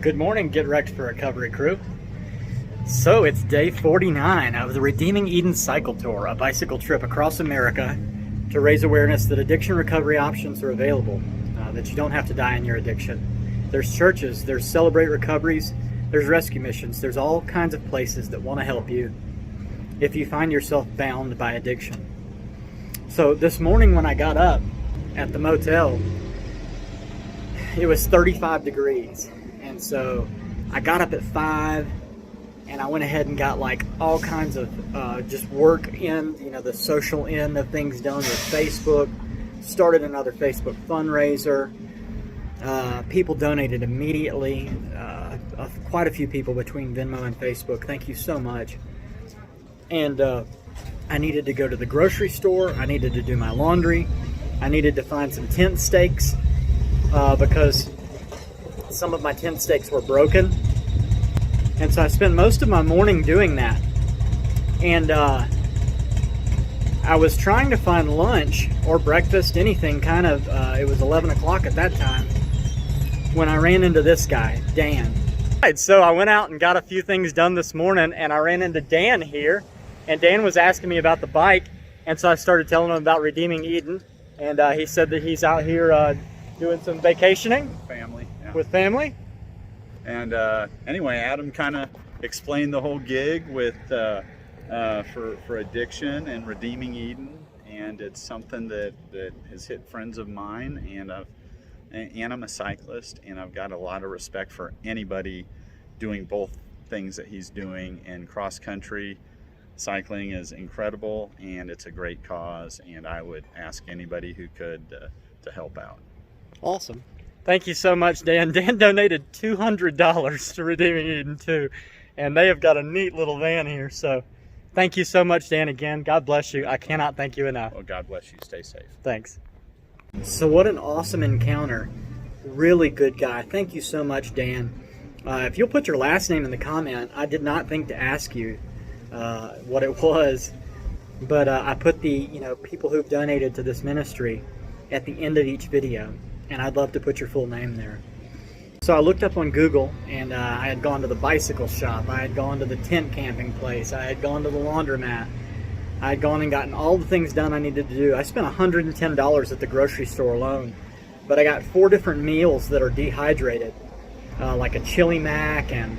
Good morning, Get Wrecked for Recovery crew. So it's day 49 of the Redeeming Eden Cycle Tour, a bicycle trip across America to raise awareness that addiction recovery options are available, that you don't have to die in your addiction. There's churches, there's Celebrate Recoveries, there's rescue missions, there's all kinds of places that want to help you if you find yourself bound by addiction. So this morning when I got up at the motel, it was 35 degrees. And so I got up at 5 and I went ahead and got like all kinds of just work in, the social end of things done with Facebook. Started another Facebook fundraiser. People donated immediately. Quite a few people between Venmo and Facebook. Thank you so much. And I needed to go to the grocery store. I needed to do my laundry. I needed to find some tent stakes because some of my tent stakes were broken. And so I spent most of my morning doing that. And I was trying to find lunch or breakfast, anything kind of, it was 11 o'clock at that time when I ran into this guy, Dan. Right, so I went out and got a few things done this morning and I ran into Dan here, and Dan was asking me about the bike, and so I started telling him about Redeeming Eden, and he said that he's out here doing some vacationing. Family. Yeah. With family. And anyway, Adam kind of explained the whole gig with for addiction and Redeeming Eden, and it's something that has hit friends of mine, and I'm a cyclist, and I've got a lot of respect for anybody doing both things that he's doing. And cross country cycling is incredible, and it's a great cause, and I would ask anybody who could to help out. Awesome. Thank you so much, Dan. Dan donated $200 to Redeeming Eden too, and they have got a neat little van here. So thank you so much, Dan, again. God bless you. I cannot thank you enough. Well, God bless you. Stay safe. Thanks. So what an awesome encounter. Really good guy. Thank you so much, Dan. If you'll put your last name in the comment, I did not think to ask you what it was, but I put the people who've donated to this ministry at the end of each video. And I'd love to put your full name there. So I looked up on Google, and I had gone to the bicycle shop, I had gone to the tent camping place, I had gone to the laundromat, I had gone and gotten all the things done I needed to do. I spent $110 at the grocery store alone, but I got 4 different meals that are dehydrated, like a chili mac and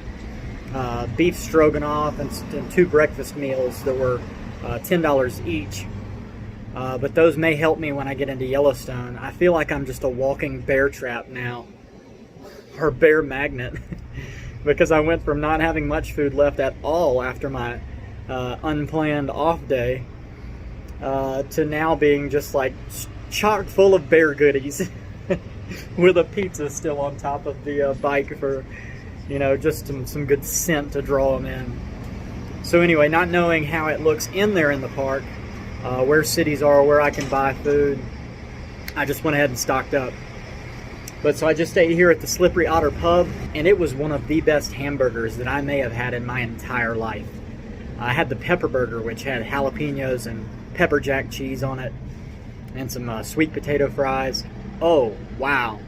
beef stroganoff, and 2 breakfast meals that were $10 each. But those may help me when I get into Yellowstone. I feel like I'm just a walking bear trap now, or bear magnet, because I went from not having much food left at all after my unplanned off day to now being just like chock full of bear goodies with a pizza still on top of the bike for, just some good scent to draw them in. So anyway, not knowing how it looks in there in the park, where cities are, where I can buy food, I just went ahead and stocked up. But so I just ate here at the Slippery Otter Pub, and it was one of the best hamburgers that I may have had in my entire life. I had the pepper burger, which had jalapenos and pepper jack cheese on it, and some sweet potato fries. Oh, wow.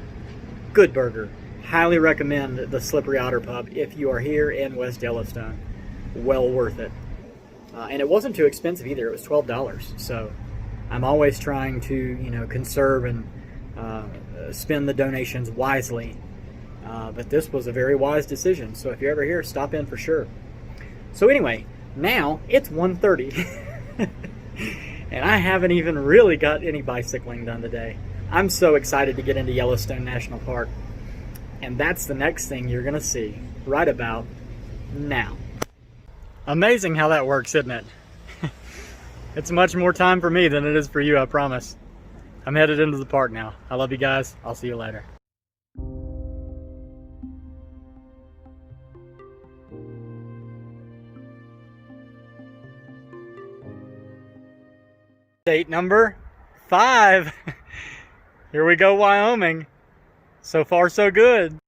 Good burger. Highly recommend the Slippery Otter Pub if you are here in West Yellowstone. Well worth it. And it wasn't too expensive either. It was $12. So I'm always trying to, conserve and spend the donations wisely. But this was a very wise decision. So if you're ever here, stop in for sure. So anyway, now it's 1:30. And I haven't even really got any bicycling done today. I'm so excited to get into Yellowstone National Park. And that's the next thing you're going to see right about now. Amazing how that works, isn't it? It's much more time for me than it is for you, I promise. I'm headed into the park now. I love you guys. I'll see you later. Date number 5. Here we go, Wyoming. So far, so good.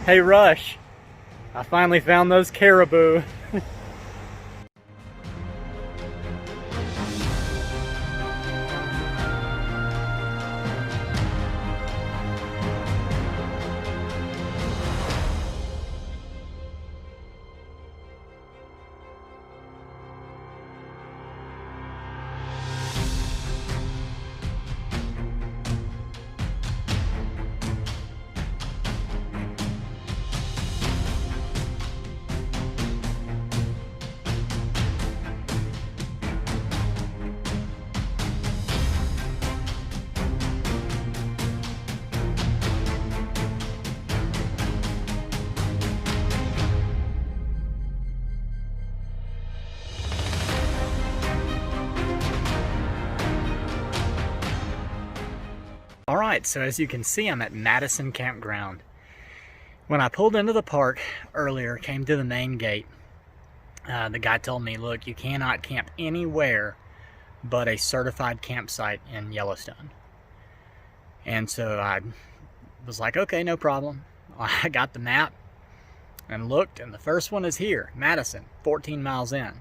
Hey Rush, I finally found those caribou. Alright, so as you can see, I'm at Madison Campground. When I pulled into the park earlier, came to the main gate, the guy told me, look, you cannot camp anywhere but a certified campsite in Yellowstone. And so I was like, okay, no problem. I got the map and looked, and the first one is here, Madison, 14 miles in.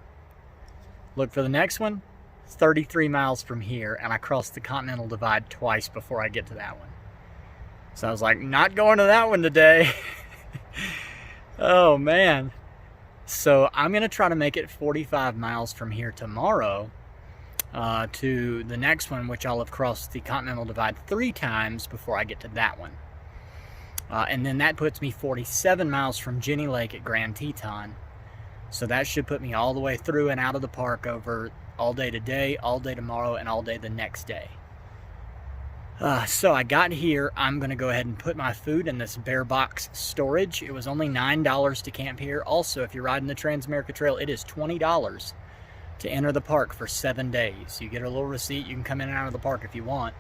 Look for the next one, 33 miles from here, and I crossed the Continental Divide twice before I get to that one. So I was like, not going to that one today. Oh man. So I'm gonna try to make it 45 miles from here tomorrow to the next one, which I'll have crossed the Continental Divide 3 times before I get to that one. And then that puts me 47 miles from Jenny Lake at Grand Teton. So that should put me all the way through and out of the park over all day today, all day tomorrow, and all day the next day. So I got here. I'm going to go ahead and put my food in this bear box storage. It was only $9 to camp here. Also, if you're riding the Transamerica Trail, it is $20 to enter the park for 7 days. You get a little receipt. You can come in and out of the park if you want.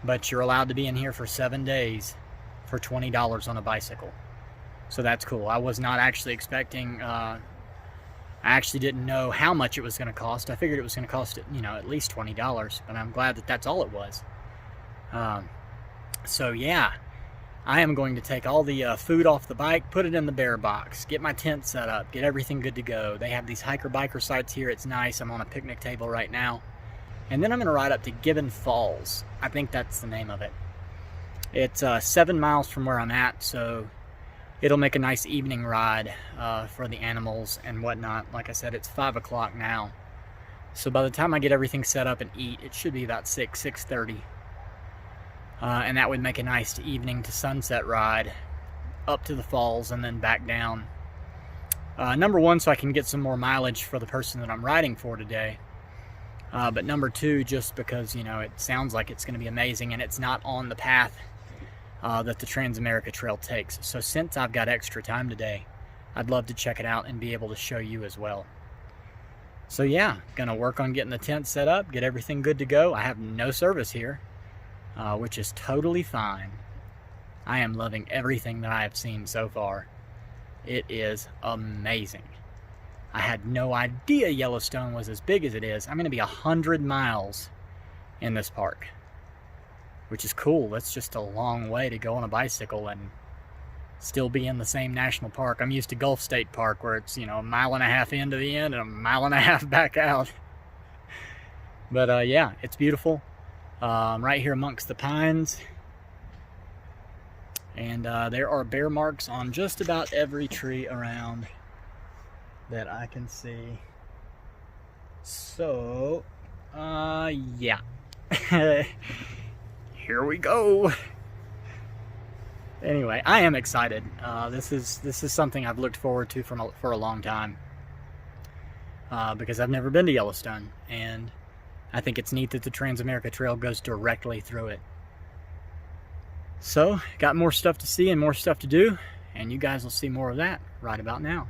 But you're allowed to be in here for 7 days for $20 on a bicycle. So that's cool. I was not actually expecting... I actually didn't know how much it was going to cost. I figured it was going to cost, you know, at least $20, but I'm glad that that's all it was. So yeah, I am going to take all the food off the bike, put it in the bear box, get my tent set up, get everything good to go. They have these hiker-biker sites here. It's nice. I'm on a picnic table right now. And then I'm going to ride up to Gibbon Falls. I think that's the name of it. It's 7 miles from where I'm at, so it'll make a nice evening ride for the animals and whatnot. Like I said, it's 5 o'clock now. So by the time I get everything set up and eat, it should be about 6:30. And that would make a nice evening to sunset ride up to the falls and then back down. Number one, so I can get some more mileage for the person that I'm riding for today. But number two, just because, you know, it sounds like it's going to be amazing and it's not on the path that the Transamerica Trail takes. So since I've got extra time today, I'd love to check it out and be able to show you as well. So yeah, gonna work on getting the tent set up, get everything good to go. I have no service here, which is totally fine. I am loving everything that I have seen so far. It is amazing. I had no idea Yellowstone was as big as it is. I'm gonna be 100 miles in this park, which is cool. That's just a long way to go on a bicycle and still be in the same national park. I'm used to Gulf State Park where it's, you know, 1.5 miles into the end and 1.5 miles back out. But yeah, it's beautiful. Right here amongst the pines. And there are bear marks on just about every tree around that I can see. So, yeah. Here we go. Anyway, I am excited. This is something I've looked forward to for a long time. Because I've never been to Yellowstone, and I think it's neat that the Transamerica Trail goes directly through it. So, got more stuff to see and more stuff to do, and you guys will see more of that right about now.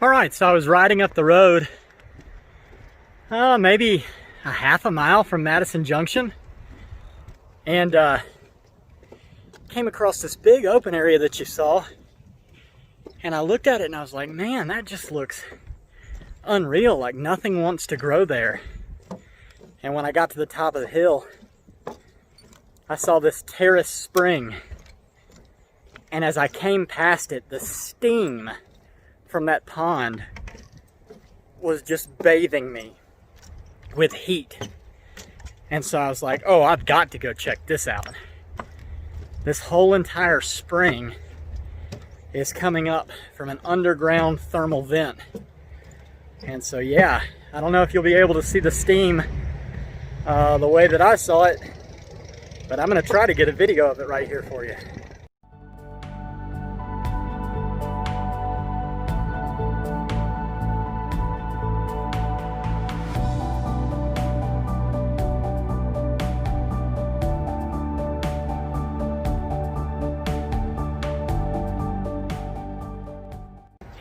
All right, so I was riding up the road, maybe a half a mile from Madison Junction, and came across this big open area that you saw, and I looked at it and I was like, man, that just looks unreal, like nothing wants to grow there. And when I got to the top of the hill, I saw this terrace spring, and as I came past it, the steam from that pond was just bathing me with heat. And so I was like, oh, I've got to go check this out. This whole entire spring is coming up from an underground thermal vent. And so yeah, I don't know if you'll be able to see the steam the way that I saw it, but I'm gonna try to get a video of it right here for you.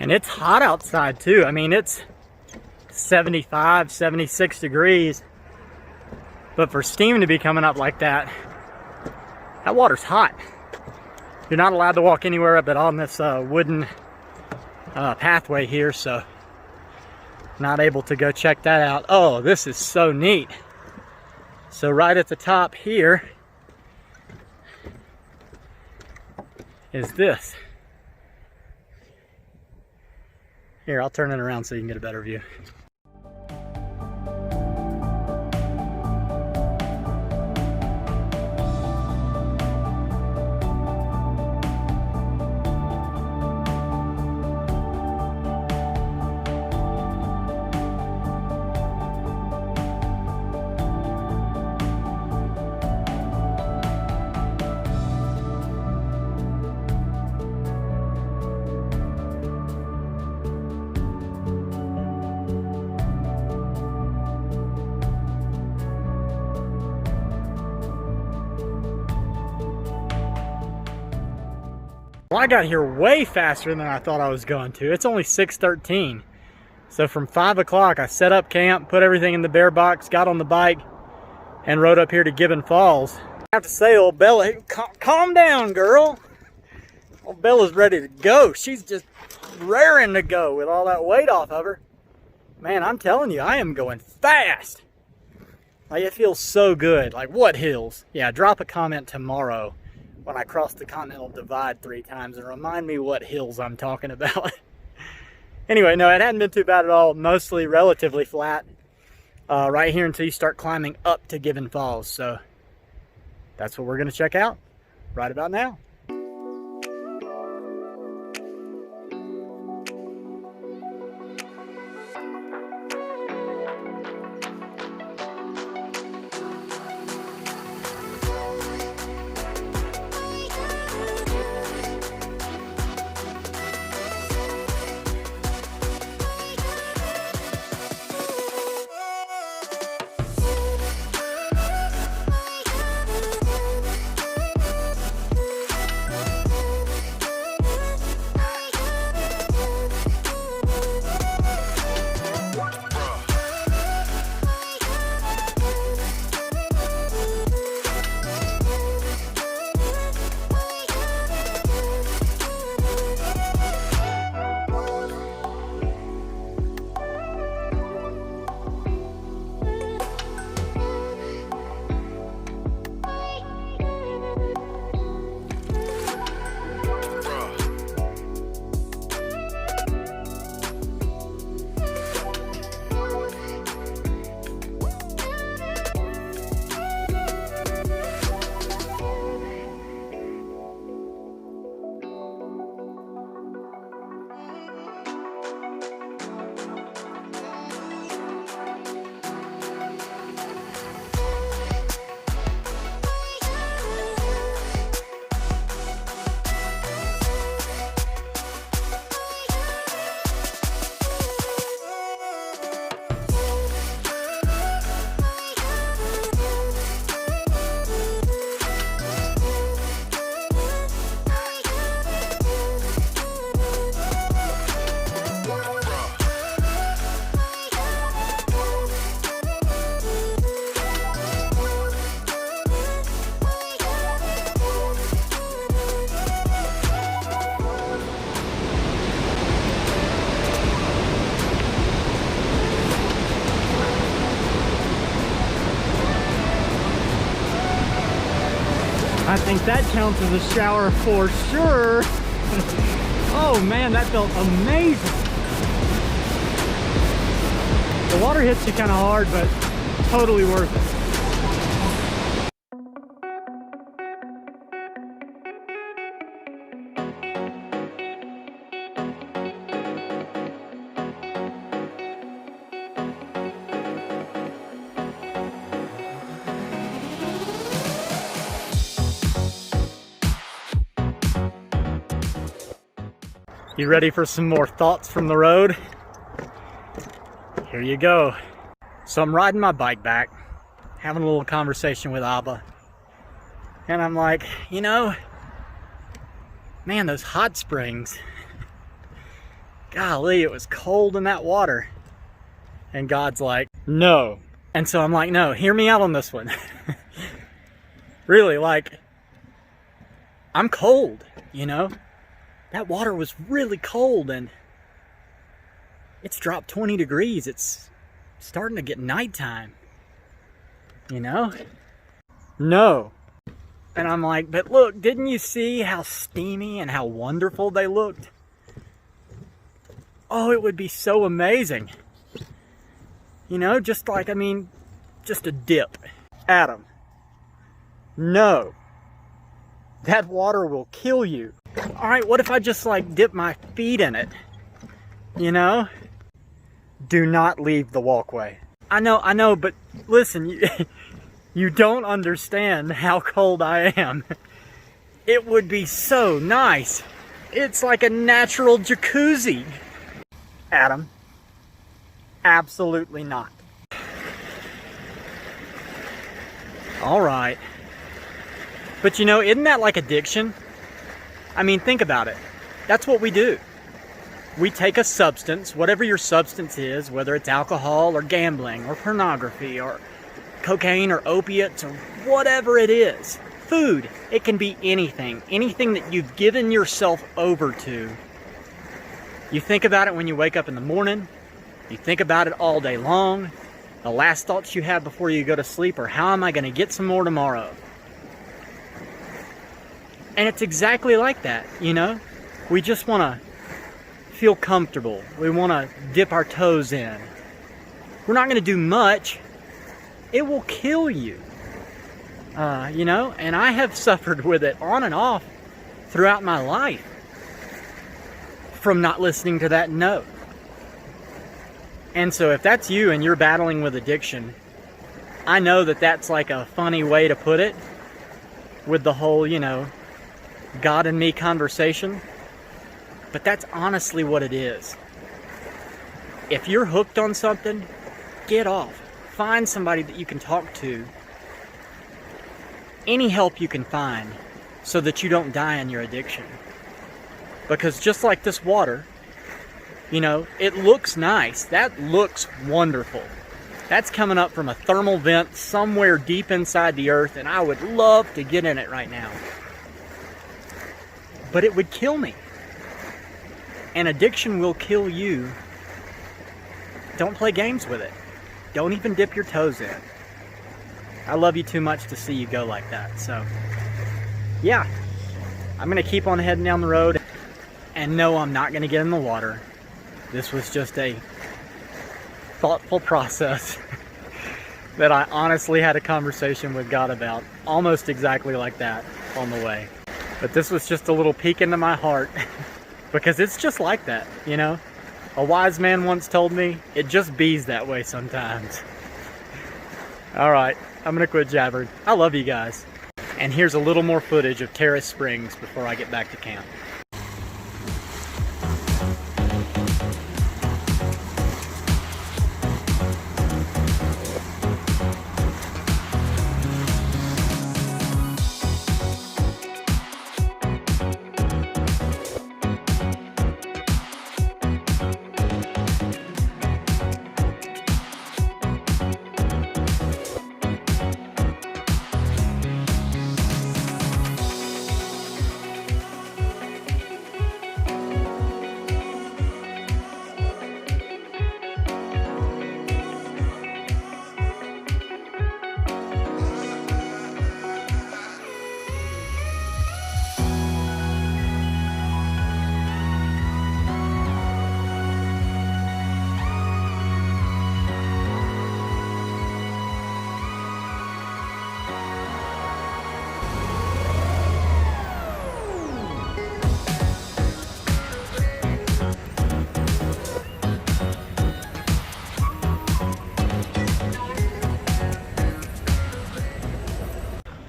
And it's hot outside too. I mean, it's 75, 76 degrees. But for steam to be coming up like that, that water's hot. You're not allowed to walk anywhere but on this wooden pathway here, so not able to go check that out. Oh, this is so neat. So right at the top here is this. Here, I'll turn it around so you can get a better view. Well, I got here way faster than I thought I was going to. It's only 6:13. So from 5 o'clock, I set up camp, put everything in the bear box, got on the bike, and rode up here to Gibbon Falls. I have to say, old Bella, hey, calm down, girl. Old Bella's ready to go. She's just raring to go with all that weight off of her. Man, I'm telling you, I am going fast. Like, it feels so good. Like, what hills? Yeah, drop a comment tomorrow when I cross the Continental Divide 3 times and remind me what hills I'm talking about. Anyway, no, it hadn't been too bad at all. Mostly relatively flat right here until you start climbing up to Gibbon Falls. So that's what we're going to check out right about now. think that counts as a shower for sure. Oh man, that felt amazing. The water hits you kind of hard, but totally worth it. You ready for some more thoughts from the road? Here you go. So I'm riding my bike back, having a little conversation with Abba. And I'm like, you know, man, those hot springs, golly, it was cold in that water. And God's like, no. And so I'm like, no, hear me out on this one. Really, like, I'm cold, you know? That water was really cold and it's dropped 20 degrees. It's starting to get nighttime, you know? No. And I'm like, but look, didn't you see how steamy and how wonderful they looked? Oh, it would be so amazing. You know, just like, I mean, just a dip. Adam, no. That water will kill you. All right, what if I just like dip my feet in it? You know? Do not leave the walkway. I know, but listen, you don't understand how cold I am. It would be so nice. It's like a natural jacuzzi. Adam, absolutely not. All right. But you know, isn't that like addiction? I mean, think about it. That's what we do. We take a substance, whatever your substance is, whether it's alcohol or gambling or pornography or cocaine or opiates or whatever it is. Food, it can be anything. Anything that you've given yourself over to. You think about it when you wake up in the morning. You think about it all day long. The last thoughts you have before you go to sleep are, how am I going to get some more tomorrow? And it's exactly like that, you know? We just want to feel comfortable. We want to dip our toes in. We're not going to do much. It will kill you. You know? And I have suffered with it on and off throughout my life from not listening to that no. And so if that's you and you're battling with addiction, I know that that's like a funny way to put it with the whole, you know, God and me conversation, but that's honestly what it is. If you're hooked on something, get off. Find somebody that you can talk to. Any help you can find so that you don't die in your addiction. Because just like this water, you know, it looks nice. That looks wonderful. That's coming up from a thermal vent somewhere deep inside the earth, and I would love to get in it right now. But it would kill me. And addiction will kill you. Don't play games with it. Don't even dip your toes in. I love you too much to see you go like that. So, yeah. I'm going to keep on heading down the road. And no, I'm not going to get in the water. This was just a thoughtful process that I honestly had a conversation with God about. Almost exactly like that on the way. But this was just a little peek into my heart because it's just like that, you know? A wise man once told me, it just bees that way sometimes. All right, I'm gonna quit jabbering. I love you guys. And here's a little more footage of Terrace Springs before I get back to camp.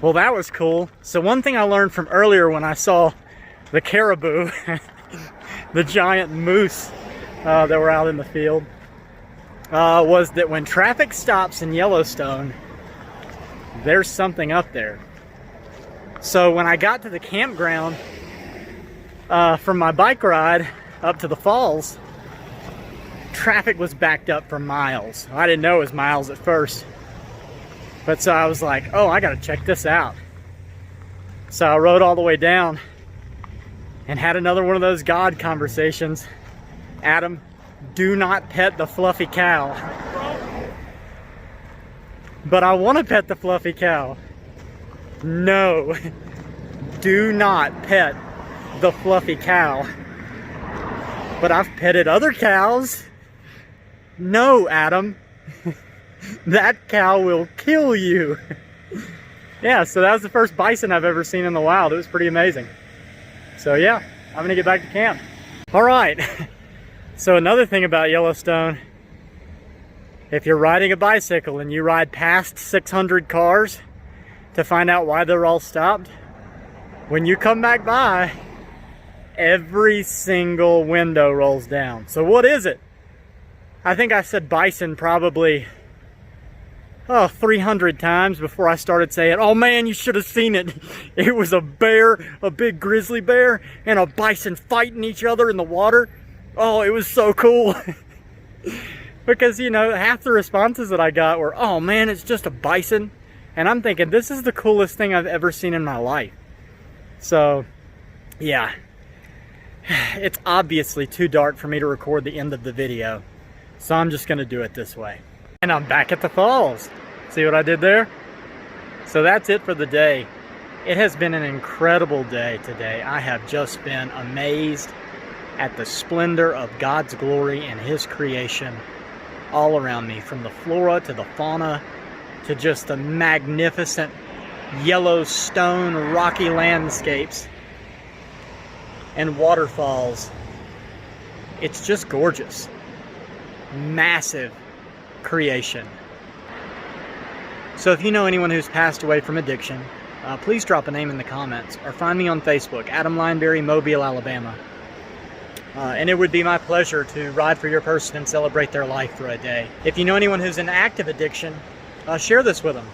Well, that was cool. So one thing I learned from earlier when I saw the caribou, the giant moose that were out in the field, was that when traffic stops in Yellowstone, there's something up there. So when I got to the campground from my bike ride up to the falls, traffic was backed up for miles. I didn't know it was miles at first. But so I was like, oh, I gotta check this out. So I rode all the way down and had another one of those God conversations. Adam, do not pet the fluffy cow. But I want to pet the fluffy cow. No, do not pet the fluffy cow. But I've petted other cows. No, Adam. That cow will kill you. Yeah, so that was the first bison I've ever seen in the wild. It was pretty amazing. So yeah, I'm gonna get back to camp. All right. So another thing about Yellowstone, if you're riding a bicycle and you ride past 600 cars to find out why they're all stopped, when you come back by, every single window rolls down. So what is it? I think I said bison probably 300 times before I started saying, oh man, you should have seen it. It was a bear, a big grizzly bear, and a bison fighting each other in the water. Oh, it was so cool. Because, you know, half the responses that I got were, oh man, it's just a bison. And I'm thinking, this is the coolest thing I've ever seen in my life. So, yeah. It's obviously too dark for me to record the end of the video. So I'm just gonna do it this way. And I'm back at the falls. See what I did there? So that's it for the day. It has been an incredible day today. I have just been amazed at the splendor of God's glory and His creation all around me, from the flora to the fauna to just the magnificent Yellowstone rocky landscapes and waterfalls. It's just gorgeous. Massive creation. So if you know anyone who's passed away from addiction, please drop a name in the comments or find me on Facebook, Adam Lineberry, Mobile, Alabama. And it would be my pleasure to ride for your person and celebrate their life for a day. If you know anyone who's in active addiction, share this with them.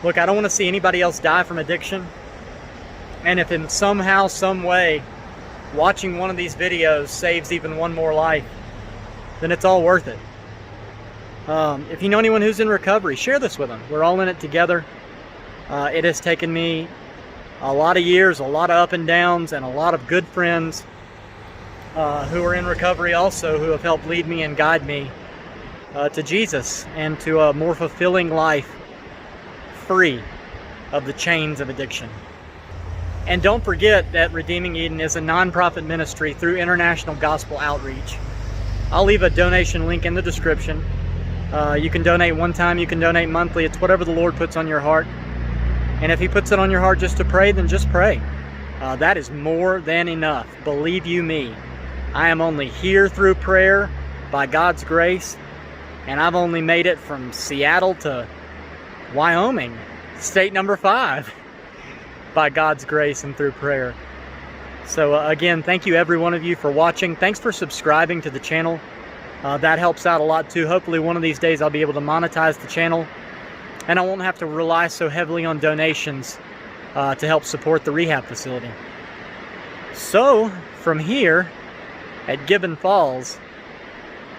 Look, I don't want to see anybody else die from addiction. And if in somehow, some way, watching one of these videos saves even one more life, then it's all worth it. If you know anyone who's in recovery, share this with them. We're all in it together. It has taken me a lot of years, a lot of up and downs, and a lot of good friends who are in recovery also, who have helped lead me and guide me to Jesus and to a more fulfilling life, free of the chains of addiction. And don't forget that Redeeming Eden is a non-profit ministry through international gospel outreach. I'll leave a donation link in the description. You can donate one time, you can donate monthly. It's whatever the Lord puts on your heart. And if He puts it on your heart just to pray, then just pray. That is more than enough. Believe you me. I am only here through prayer by God's grace. And I've only made it from Seattle to Wyoming, state number 5, by God's grace and through prayer. So again, thank you every one of you for watching. Thanks for subscribing to the channel. That helps out a lot too. Hopefully one of these days I'll be able to monetize the channel and I won't have to rely so heavily on donations to help support the rehab facility. So from here at Gibbon Falls,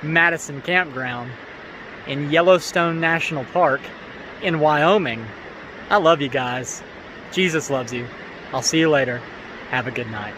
Madison Campground in Yellowstone National Park in Wyoming, I love you guys. Jesus loves you. I'll see you later. Have a good night.